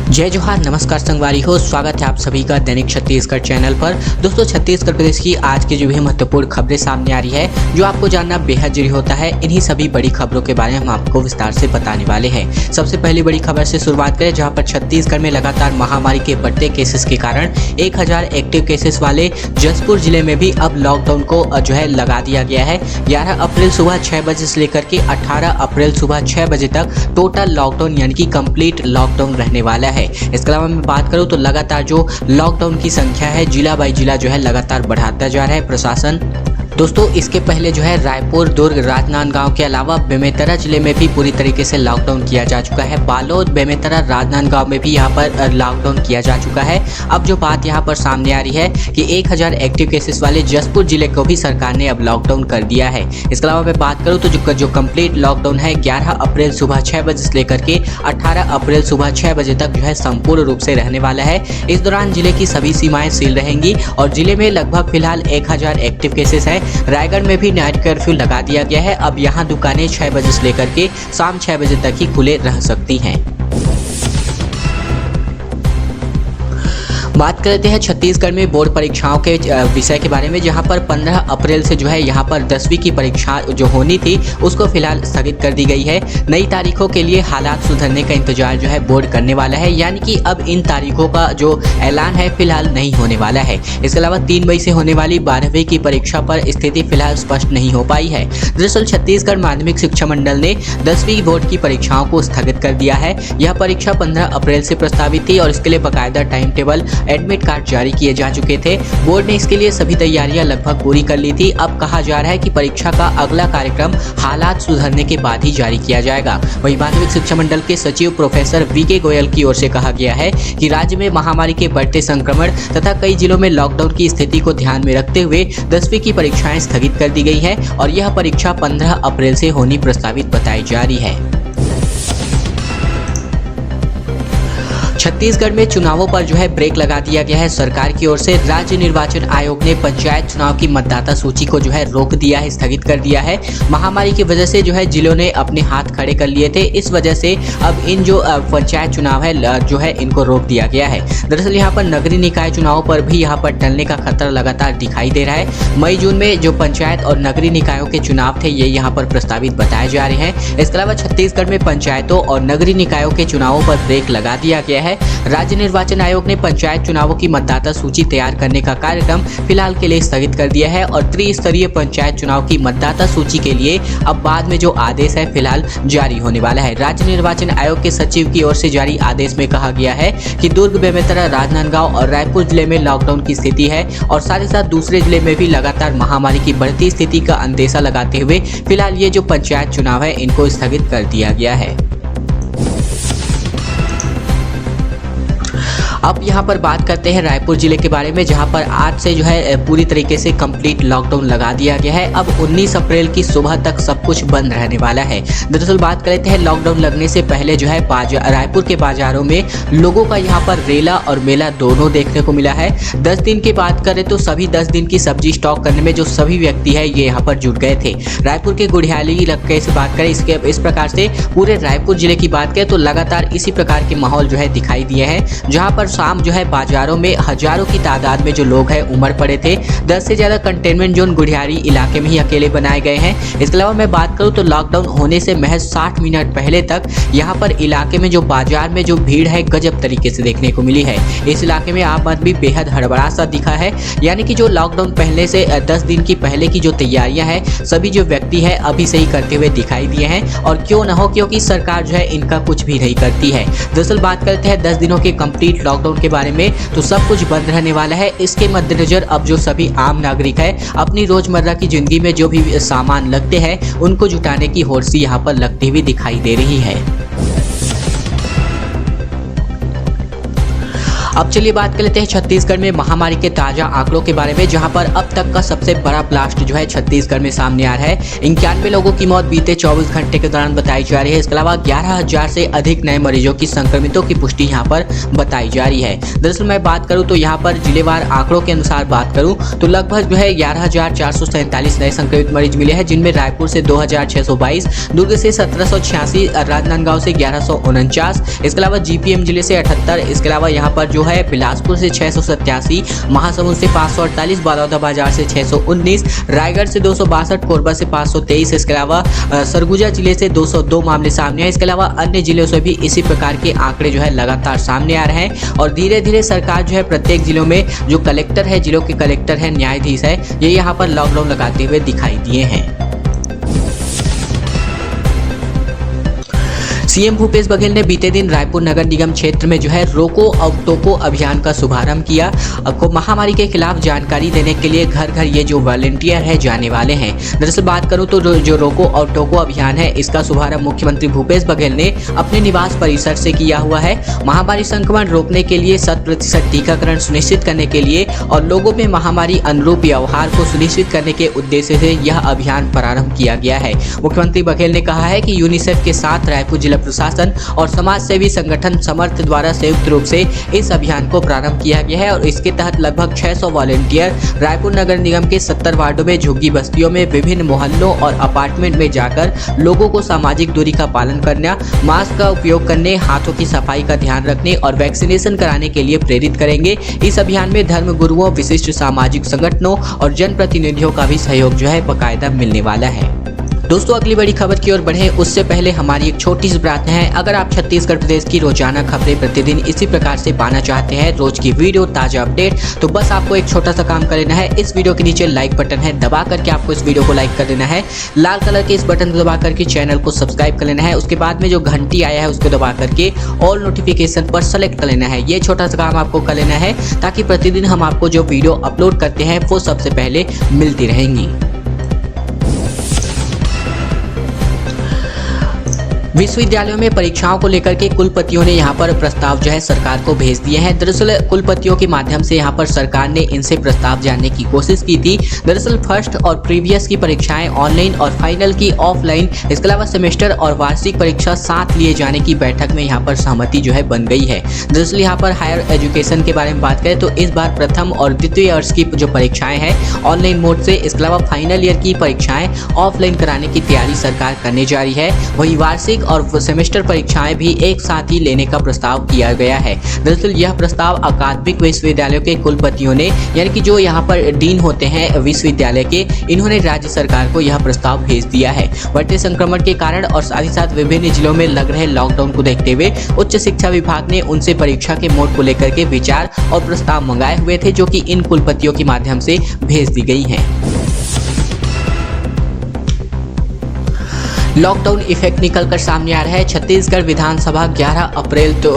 जय जोहार, नमस्कार संगवारी हो। स्वागत है आप सभी का दैनिक छत्तीसगढ़ चैनल पर। दोस्तों, छत्तीसगढ़ प्रदेश की आज की जो भी महत्वपूर्ण खबरें सामने आ रही है, जो आपको जानना बेहद जरूरी होता है, इन्हीं सभी बड़ी खबरों के बारे में हम आपको विस्तार से बताने वाले हैं। सबसे पहली बड़ी खबर से शुरुआत करें, जहां पर छत्तीसगढ़ में लगातार महामारी के बढ़ते केसेस के कारण 1000 एक्टिव केसेस वाले जसपुर जिले में भी अब लॉकडाउन को जो है लगा दिया गया है। 11 अप्रैल सुबह 6 बजे से लेकर के 18 अप्रैल सुबह 6 बजे तक टोटल लॉकडाउन यानी कि कंप्लीट लॉकडाउन रहने वाला है। इसके अलावा मैं बात करूं तो लगातार जो लॉकडाउन की संख्या है जिला बाई जिला जो है लगातार बढ़ाता जा रहा है प्रशासन। दोस्तों, इसके पहले जो है रायपुर, दुर्ग, राजनांदगांव के अलावा बेमेतरा जिले में भी पूरी तरीके से लॉकडाउन किया जा चुका है। बालोद, बेमेतरा, राजनांदगांव में भी यहाँ पर लॉकडाउन किया जा चुका है। अब जो बात यहाँ पर सामने आ रही है कि 1000 एक्टिव केसेस वाले जसपुर जिले को भी सरकार ने अब लॉकडाउन कर दिया है। इसके अलावा मैं बात करूँ तो जो कंप्लीट लॉकडाउन है 11 अप्रैल सुबह 6 बजे से लेकर के 18 अप्रैल सुबह 6 बजे तक जो है संपूर्ण रूप से रहने वाला है। इस दौरान जिले की सभी सीमाएं सील रहेंगी और जिले में लगभग फिलहाल 1000 एक्टिव केसेस है। रायगढ़ में भी नाइट कर्फ्यू लगा दिया गया है। अब यहाँ दुकानें 6 बजे से लेकर के शाम 6 बजे तक ही खुले रह सकती हैं। बात करते हैं छत्तीसगढ़ में बोर्ड परीक्षाओं के विषय के बारे में, जहां पर 15 अप्रैल से जो है यहां पर 10वीं की परीक्षा जो होनी थी उसको फिलहाल स्थगित कर दी गई है। नई तारीखों के लिए हालात सुधरने का इंतजार जो है बोर्ड करने वाला है, यानी कि अब इन तारीखों का जो ऐलान है फिलहाल नहीं होने वाला है। इसके अलावा 3 मई से होने वाली 12वीं की परीक्षा पर स्थिति फिलहाल स्पष्ट नहीं हो पाई है। दरअसल छत्तीसगढ़ माध्यमिक शिक्षा मंडल ने 10वीं बोर्ड की परीक्षाओं को स्थगित कर दिया है। यह परीक्षा 15 अप्रैल से प्रस्तावित थी और इसके लिए बाकायदा टाइम टेबल, एडमिट कार्ड जारी किए जा चुके थे। बोर्ड ने इसके लिए सभी तैयारियां लगभग पूरी कर ली थी। अब कहा जा रहा है कि परीक्षा का अगला कार्यक्रम हालात सुधरने के बाद ही जारी किया जाएगा। वहीं माध्यमिक शिक्षा मंडल के सचिव प्रोफेसर वीके गोयल की ओर से कहा गया है कि राज्य में महामारी के बढ़ते संक्रमण तथा कई जिलों में लॉकडाउन की स्थिति को ध्यान में रखते हुए 10वीं की परीक्षाएं स्थगित कर दी गई है और यह परीक्षा 15 अप्रैल से होनी प्रस्तावित बताई जा रही है। छत्तीसगढ़ में चुनावों पर जो है ब्रेक लगा दिया गया है सरकार की ओर से। राज्य निर्वाचन आयोग ने पंचायत चुनाव की मतदाता सूची को जो है रोक दिया है, स्थगित कर दिया है। महामारी की वजह से जो है जिलों ने अपने हाथ खड़े कर लिए थे। इस वजह से अब इन जो पंचायत चुनाव है जो है इनको रोक दिया गया है। दरअसल यहाँ पर नगरीय निकाय चुनावों पर भी यहाँ पर टलने का खतरा लगातार दिखाई दे रहा है। मई जून में जो पंचायत और नगरीय निकायों के चुनाव थे ये यहाँ पर प्रस्तावित बताए जा रहे हैं। इसके अलावा छत्तीसगढ़ में पंचायतों और नगरीय निकायों के चुनावों पर ब्रेक लगा दिया गया है। राज्य निर्वाचन आयोग ने पंचायत चुनावों की मतदाता सूची तैयार करने का कार्यक्रम फिलहाल के लिए स्थगित कर दिया है और त्रिस्तरीय पंचायत चुनाव की मतदाता सूची के लिए अब बाद में जो आदेश है फिलहाल जारी होने वाला है। राज्य निर्वाचन आयोग के सचिव की ओर से जारी आदेश में कहा गया है कि दुर्ग, बेमेतरा, राजनांदगांव और रायपुर जिले में लॉकडाउन की स्थिति है और साथ ही साथ दूसरे जिले में भी लगातार महामारी की बढ़ती स्थिति का अंदेशा लगाते हुए फिलहाल ये जो पंचायत चुनाव है इनको स्थगित कर दिया गया है। अब यहाँ पर बात करते हैं रायपुर जिले के बारे में, जहाँ पर आज से जो है पूरी तरीके से कंप्लीट लॉकडाउन लगा दिया गया है। अब 19 अप्रैल की सुबह तक सब कुछ बंद रहने वाला है। दरअसल बात करते हैं लॉकडाउन लगने से पहले जो है रायपुर के बाजारों में लोगों का यहाँ पर रेला और मेला दोनों देखने को मिला है। 10 दिन की बात करें तो सभी 10 दिन की सब्जी स्टॉक करने में जो सभी व्यक्ति है ये यहाँ पर जुट गए थे। रायपुर के गुड़ियाली इलाके से बात करें, इस प्रकार से पूरे रायपुर जिले की बात करें तो लगातार इसी प्रकार के माहौल जो है दिखाई दिए हैं, जहाँ पर शाम जो है बाजारों में हजारों की तादाद में जो लोग हैं उमड़ पड़े थे। 10 से ज्यादा कंटेनमेंट जोन गुड़ियारी इलाके में ही अकेले बनाए गए हैं। इसके अलावा मैं बात करूं तो लॉकडाउन होने से महज 60 मिनट पहले तक यहां पर इलाके में जो बाजार में जो भीड़ है गजब तरीके से देखने को मिली है। इस इलाके में आम आदमी बेहद हड़बड़ा सा दिखा है, यानी कि जो लॉकडाउन पहले से 10 दिन की पहले की जो तैयारियां हैं सभी जो व्यक्ति है अभी से ही करते हुए दिखाई दिए हैं। और क्यों न हो, क्योंकि सरकार जो है इनका कुछ भी नहीं करती है। दरअसल बात करते हैं 10 दिनों के कंप्लीट लॉकडाउन के बारे में, तो सब कुछ बंद रहने वाला है। इसके मद्देनजर अब जो सभी आम नागरिक है अपनी रोजमर्रा की जिंदगी में जो भी सामान लगते हैं उनको जुटाने की होड़ यहाँ पर लगती हुई दिखाई दे रही है। अब चलिए बात कर लेते हैं छत्तीसगढ़ में महामारी के ताजा आंकड़ों के बारे में, जहां पर अब तक का सबसे बड़ा ब्लास्ट जो है छत्तीसगढ़ में सामने आ रहा है। 91 लोगों की मौत बीते 24 घंटे के दौरान बताई जा रही है। इसके अलावा 11,000 से अधिक नए मरीजों की संक्रमितों की पुष्टि यहाँ पर बताई जा रही है। दरअसल मैं बात करूँ तो यहाँ पर जिलेवार आंकड़ों के अनुसार बात करूँ तो लगभग जो है 11,447 नए संक्रमित मरीज मिले हैं, जिनमें रायपुर से 2,622, दुर्ग से 1,786, राजनांदगांव से 1,149, इसके अलावा जीपीएम जिले से 78, इसके अलावा यहाँ पर जो है बिलासपुर से 687, महासमुंद से 548, बलौदाबाजार से 619, रायगढ़ से 262, कोरबा से 523, इसके अलावा सरगुजा जिले से 202 मामले सामने आए। इसके अलावा अन्य जिलों से भी इसी प्रकार के आंकड़े जो है लगातार सामने आ रहे हैं और धीरे धीरे सरकार जो है प्रत्येक जिलों में जो कलेक्टर है, जिलों के कलेक्टर है, न्यायाधीश है, ये यहाँ पर लॉकडाउन लगाते हुए दिखाई दिए हैं। सीएम भूपेश बघेल ने बीते दिन रायपुर नगर निगम क्षेत्र में जो है रोको और टोको अभियान का शुभारंभ किया। आपको महामारी के खिलाफ जानकारी देने के लिए घर घर ये जो वॉलंटियर है जाने वाले हैं। दरअसल बात करूं तो जो रोको और टोको अभियान है, इसका शुभारंभ मुख्यमंत्री भूपेश बघेल ने अपने निवास परिसर से किया हुआ है। महामारी संक्रमण रोकने के लिए 100% टीकाकरण सुनिश्चित करने के लिए और लोगों में महामारी अनुरूप व्यवहार को सुनिश्चित करने के उद्देश्य से यह अभियान प्रारंभ किया गया है। मुख्यमंत्री बघेल ने कहा है कि यूनिसेफ के साथ रायपुर जिला प्रशासन और समाज सेवी संगठन समर्थ द्वारा संयुक्त रूप से इस अभियान को प्रारंभ किया गया है और इसके तहत लगभग 600 वॉलंटियर रायपुर नगर निगम के 70 वार्डों में झुग्गी बस्तियों में विभिन्न मोहल्लों और अपार्टमेंट में जाकर लोगों को सामाजिक दूरी का पालन करना, मास्क का उपयोग करने, हाथों की सफाई का ध्यान रखने और वैक्सीनेशन कराने के लिए प्रेरित करेंगे। इस अभियान में धर्म गुरुओं, विशिष्ट सामाजिक संगठनों और जनप्रतिनिधियों का भी सहयोग जो है बाकायदा मिलने वाला है। दोस्तों अगली बड़ी खबर की ओर बढ़े उससे पहले हमारी एक छोटी सी प्रार्थना है, अगर आप छत्तीसगढ़ प्रदेश की रोजाना खबरें प्रतिदिन इसी प्रकार से पाना चाहते हैं, रोज की वीडियो, ताजा अपडेट, तो बस आपको एक छोटा सा काम कर लेना है। इस वीडियो के नीचे लाइक बटन है, दबा करके आपको इस वीडियो को लाइक कर देना है। लाल कलर के इस बटन को दबा करके चैनल को सब्सक्राइब कर लेना है। उसके बाद में जो घंटी आया है उसको दबा करके ऑल नोटिफिकेशन पर सेलेक्ट कर लेना है। ये छोटा सा काम आपको कर लेना है ताकि प्रतिदिन हम आपको जो वीडियो अपलोड करते हैं वो सबसे पहले मिलती रहेंगी। विश्वविद्यालयों में परीक्षाओं को लेकर के कुलपतियों ने यहां पर प्रस्ताव जो है सरकार को भेज दिए हैं। दरअसल कुलपतियों के माध्यम से यहां पर सरकार ने इनसे प्रस्ताव जानने की कोशिश की थी। दरअसल फर्स्ट और प्रीवियस की परीक्षाएं ऑनलाइन और फाइनल की ऑफलाइन, इसके अलावा सेमेस्टर और वार्षिक परीक्षा साथ लिए जाने की बैठक में यहां पर सहमति जो है बन गई है। दरअसल यहां पर हायर एजुकेशन के बारे में बात करें तो इस बार प्रथम और द्वितीय वर्ष की जो परीक्षाएं हैं ऑनलाइन मोड से, इसके अलावा फाइनल ईयर की परीक्षाएं ऑफलाइन कराने की तैयारी सरकार करने जा रही है। वही वार्षिक और सेमेस्टर परीक्षाएं भी एक साथ ही लेने का प्रस्ताव किया गया है। दरअसल यह प्रस्ताव अकादमिक विश्वविद्यालयों के कुलपतियों ने, यानी कि जो यहाँ पर डीन होते हैं विश्वविद्यालय के, इन्होंने राज्य सरकार को यह प्रस्ताव भेज दिया है। बढ़ते संक्रमण के कारण और साथ ही साथ विभिन्न जिलों में लग रहे लॉकडाउन को देखते हुए उच्च शिक्षा विभाग ने उनसे परीक्षा के मोड को लेकर के विचार और प्रस्ताव मंगाए हुए थे, जो कि इन कुलपतियों के माध्यम से भेज दी गई है। लॉकडाउन इफेक्ट निकलकर सामने आ रहा है। छत्तीसगढ़ विधानसभा 11 अप्रैल तो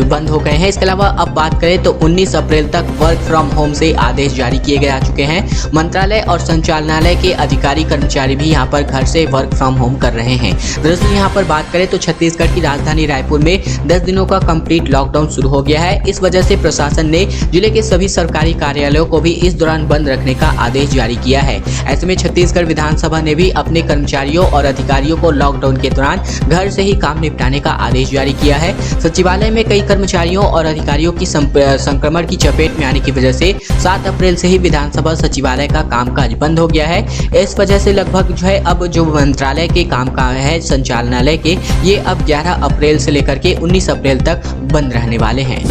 बंद हो गए हैं। इसके अलावा अब बात करें तो 19 अप्रैल तक वर्क फ्रॉम होम से आदेश जारी किए जा चुके हैं। मंत्रालय और संचालनालय के अधिकारी कर्मचारी भी यहां पर घर से वर्क फ्रॉम होम कर रहे हैं। दरअसल यहां पर बात करें तो छत्तीसगढ़ की राजधानी रायपुर में 10 दिनों का कंप्लीट लॉकडाउन शुरू हो गया है। इस वजह से प्रशासन ने जिले के सभी सरकारी कार्यालयों को भी इस दौरान बंद रखने का आदेश जारी किया है। ऐसे में छत्तीसगढ़ विधानसभा ने भी अपने कर्मचारियों और अधिकारियों को लॉकडाउन के दौरान घर से ही काम निपटाने का आदेश जारी किया है। सचिवालय में कई कर्मचारियों और अधिकारियों की संक्रमण की चपेट में आने की वजह से 7 अप्रैल से ही विधानसभा सचिवालय का कामकाज बंद हो गया है। इस वजह से लगभग जो है अब जो मंत्रालय के काम है, संचालनालय के, ये अब 11 अप्रैल से लेकर के 19 अप्रैल तक बंद रहने वाले हैं।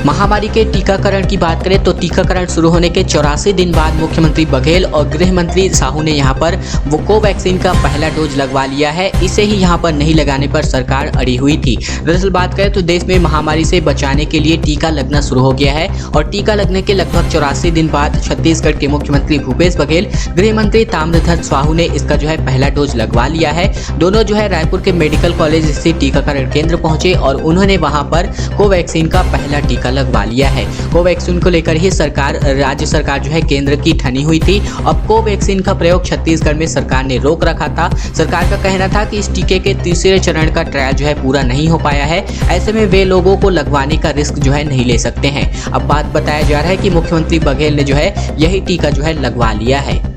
महामारी के टीकाकरण की बात करें तो टीकाकरण शुरू होने के 84 दिन बाद मुख्यमंत्री बघेल और गृह मंत्री साहू ने यहां पर वो कोवैक्सीन का पहला डोज लगवा लिया है। इसे ही यहां पर नहीं लगाने पर सरकार अड़ी हुई थी। दरअसल बात करें तो देश में महामारी से बचाने के लिए टीका लगना शुरू हो गया है और टीका लगने के लगभग 84 दिन बाद छत्तीसगढ़ के मुख्यमंत्री भूपेश बघेल, गृह मंत्री ताम्रध्वज साहू ने इसका जो है पहला डोज लगवा लिया है। दोनों जो है रायपुर के मेडिकल कॉलेज स्थित टीकाकरण केंद्र पहुंचे और उन्होंने वहां पर कोवैक्सीन का पहला टीका लगवा लिया है। कोवैक्सीन को लेकर ही राज्य सरकार जो है केंद्र की ठनी हुई थी। अब कोवैक्सीन का प्रयोग छत्तीसगढ़ में सरकार ने रोक रखा था। सरकार का कहना था कि इस टीके के तीसरे चरण का ट्रायल जो है पूरा नहीं हो पाया है, ऐसे में वे लोगों को लगवाने का रिस्क जो है नहीं ले सकते हैं। अब बात बताया जा रहा है कि मुख्यमंत्री बघेल ने जो है यही टीका जो है लगवा लिया है।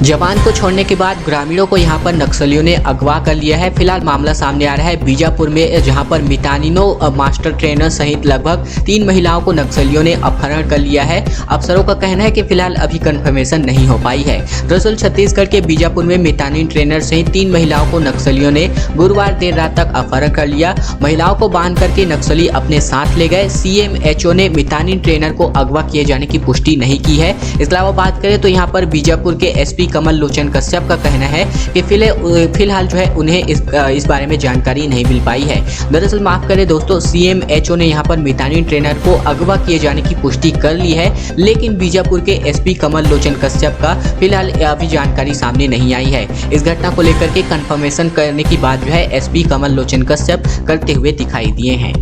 जवान को छोड़ने के बाद ग्रामीणों को यहां पर नक्सलियों ने अगवा कर लिया है। फिलहाल मामला सामने आ रहा है बीजापुर में, जहां पर मितानिनो मास्टर ट्रेनर सहित लगभग 3 महिलाओं को नक्सलियों ने अपहरण कर लिया है। अफसरों का कहना है कि फिलहाल अभी कंफर्मेशन नहीं हो पाई है। दरअसल छत्तीसगढ़ के बीजापुर में मितानिन ट्रेनर सहित 3 महिलाओं को नक्सलियों ने गुरुवार देर रात तक अपहरण कर लिया। महिलाओं को बांध करके नक्सली अपने साथ ले गए। CMHO ने मितानिन ट्रेनर को अगवा किए जाने की पुष्टि नहीं की है। इसके अलावा बात करें तो यहाँ पर बीजापुर के SP कमल लोचन कश्यप का कहना है कि फिलहाल जो है उन्हें इस बारे में जानकारी नहीं मिल पाई है। दरअसल माफ करें दोस्तों, CMHO ने यहाँ पर मितानिन ट्रेनर को अगवा किए जाने की पुष्टि कर ली है, लेकिन बीजापुर के SP कमल लोचन कश्यप का फिलहाल अभी जानकारी सामने नहीं आई है। इस घटना को लेकर के कंफर्मेशन करने की बात जो है SP कमल लोचन कश्यप करते हुए दिखाई दिए हैं।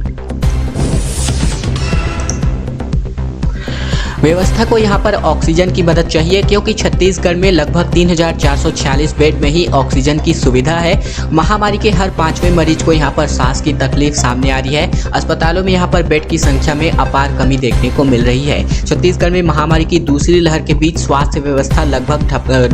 व्यवस्था को यहाँ पर ऑक्सीजन की मदद चाहिए, क्योंकि छत्तीसगढ़ में लगभग 3446 बेड में ही ऑक्सीजन की सुविधा है। महामारी के हर 5वें मरीज को यहाँ पर सांस की तकलीफ सामने आ रही है। अस्पतालों में यहाँ पर बेड की संख्या में अपार कमी देखने को मिल रही है। छत्तीसगढ़ में महामारी की दूसरी लहर के बीच स्वास्थ्य व्यवस्था लगभग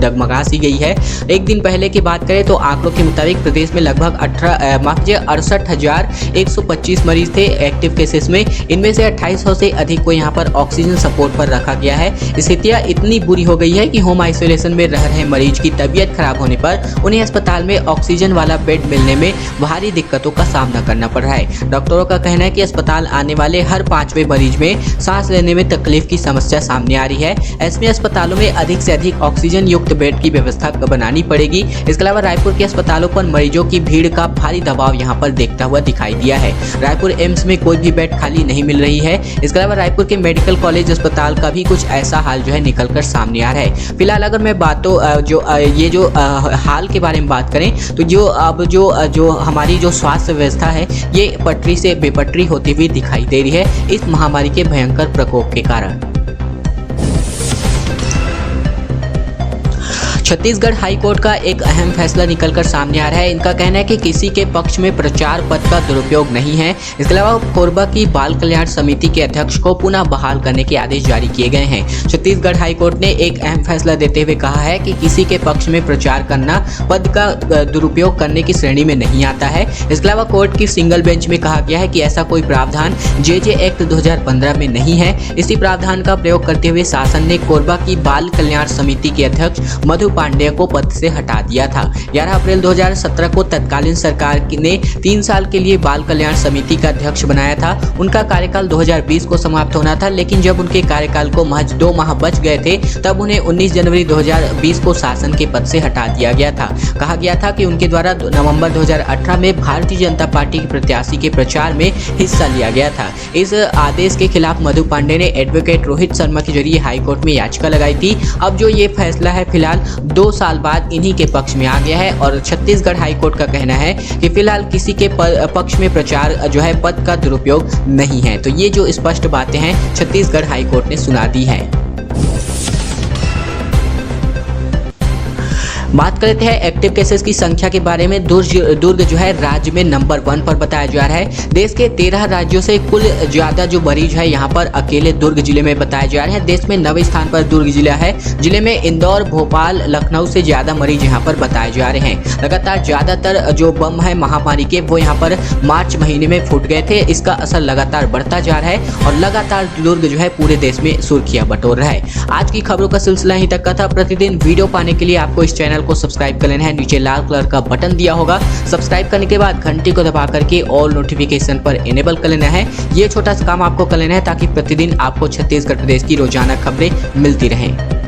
डगमगा सी गई है। एक दिन पहले की बात करें तो आंकड़ों के मुताबिक प्रदेश में लगभग 68,125 मरीज थे एक्टिव केसेस में। इनमें से 2800 से अधिक को यहाँ पर ऑक्सीजन सपोर्ट पर रखा गया है। स्थितियां इतनी बुरी हो गई है कि होम आइसोलेशन में रह रहे मरीज की तबीयत खराब होने पर उन्हें अस्पताल में ऑक्सीजन वाला बेड मिलने में भारी दिक्कतों का सामना करना पड़ रहा है। डॉक्टरों का कहना है कि अस्पताल आने वाले हर 5वें मरीज में सांस लेने में तकलीफ की समस्या सामने आ रही है। ऐसे अस्पतालों में अधिक से अधिक ऑक्सीजन युक्त बेड की व्यवस्था बनानी पड़ेगी। इसके अलावा रायपुर के अस्पतालों पर मरीजों की भीड़ का भारी दबाव यहाँ पर देखता हुआ दिखाई दिया है। रायपुर एम्स में कोई भी बेड खाली नहीं मिल रही है। इसके अलावा रायपुर के मेडिकल कॉलेज अस्पताल का भी कुछ ऐसा हाल जो है निकलकर सामने आ रहा है। फिलहाल अगर मैं हाल के बारे में बात करें तो जो हमारी जो स्वास्थ्य व्यवस्था है ये पटरी से बेपटरी होती हुई दिखाई दे रही है इस महामारी के भयंकर प्रकोप के कारण। छत्तीसगढ़ हाई कोर्ट का एक अहम फैसला निकलकर सामने आ रहा है। इनका कहना है कि किसी के पक्ष में प्रचार पद का दुरुपयोग नहीं है। इसके अलावा कोरबा की बाल कल्याण समिति के अध्यक्ष को पुनः बहाल करने के आदेश जारी किए गए हैं। छत्तीसगढ़ हाई कोर्ट ने एक अहम फैसला देते हुए कहा है कि किसी के पक्ष में प्रचार करना पद का दुरुपयोग करने की श्रेणी में नहीं आता है। इसके अलावा कोर्ट की सिंगल बेंच में कहा गया है कि ऐसा कोई प्रावधान JJ एक्ट 2015 में नहीं है। इसी प्रावधान का प्रयोग करते हुए शासन ने कोरबा की बाल कल्याण समिति के अध्यक्ष मधु पांडेय को पद से हटा दिया था। 11 अप्रैल 2017 को तत्कालीन सरकार ने 3 साल के लिए बाल कल्याण समिति का अध्यक्ष बनाया था। उनका कार्यकाल 2020 को समाप्त होना था, लेकिन जब उनके कार्यकाल को महज 2 माह बच गए थे तब उन्हें 19 जनवरी 2020 को शासन के पद से हटा दिया गया था। कहा गया था कि उनके द्वारा नवंबर 2018 में भारतीय जनता पार्टी के प्रत्याशी के प्रचार में हिस्सा लिया गया था। इस आदेश के खिलाफ मधु पांडे ने एडवोकेट रोहित शर्मा के जरिए हाईकोर्ट में याचिका लगाई थी। अब जो ये फैसला है फिलहाल 2 साल बाद इन्हीं के पक्ष में आ गया है और छत्तीसगढ़ हाईकोर्ट का कहना है कि फिलहाल किसी के पक्ष में प्रचार जो है पद का दुरुपयोग नहीं है। तो ये जो स्पष्ट बातें हैं छत्तीसगढ़ हाईकोर्ट ने सुना दी है। बात करते हैं एक्टिव केसेस की संख्या के बारे में। दुर्ग जो है राज्य में नंबर 1 पर बताया जा रहा है। देश के 13 राज्यों से कुल ज्यादा जो मरीज है यहाँ पर अकेले दुर्ग जिले में बताए जा रहे हैं। देश में 9वें स्थान पर दुर्ग जिला है। जिले में इंदौर, भोपाल, लखनऊ से ज्यादा मरीज यहाँ पर बताए जा रहे हैं। लगातार ज्यादातर जो बम है महामारी के वो यहाँ पर मार्च महीने में फूट गए थे। इसका असर लगातार बढ़ता जा रहा है और लगातार दुर्ग जो है पूरे देश में सुर्खियां बटोर रहा है। आज की खबरों का सिलसिला यहीं तक का था। प्रतिदिन वीडियो पाने के लिए आपको इस चैनल को सब्सक्राइब कर लेना है। नीचे लाल कलर का बटन दिया होगा, सब्सक्राइब करने के बाद घंटी को दबा करके ऑल नोटिफिकेशन पर इनेबल कर लेना है। ये छोटा सा काम आपको कर लेना है ताकि प्रतिदिन आपको छत्तीसगढ़ प्रदेश की रोजाना खबरें मिलती रहें।